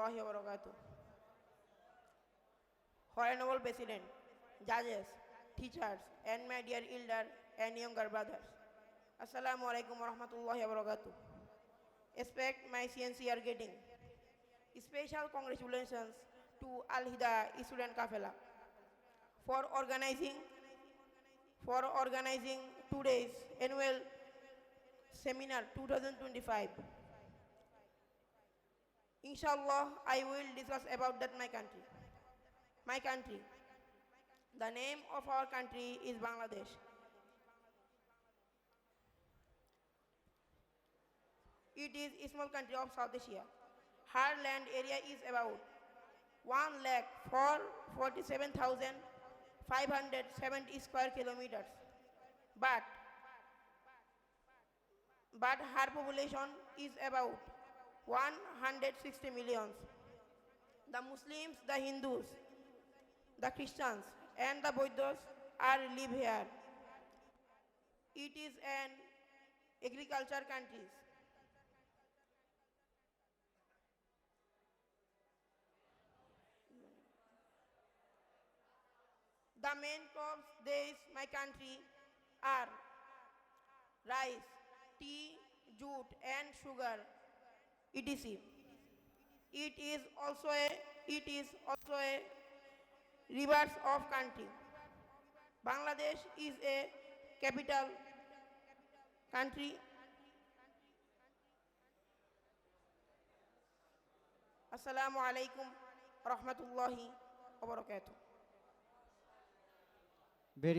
warahmatullahi wabarakatuh. Honorable President, judges, teachers, and my dear elder and younger brothers. Assalamu alaikum warahmatullahi wabarakatuh. Expect my sincere greeting. Special congratulations to Al Hida Student Kafela for organizing today's annual seminar 2025. Inshallah, I will discuss about that my country. My country. The name of our country is Bangladesh. It is a small country of South Asia. Her land area is about 1,47,570 square kilometers. But her population is about 160 millions. The Muslims, the Hindus, the Christians, and the Buddhists are live here. It is an agriculture country. The main crops in my country are rice, tea, jute, and sugar, etc. It is also a rivers of country. Bangladesh is a capital country. Assalamu alaikum warahmatullahi wabarakatuh.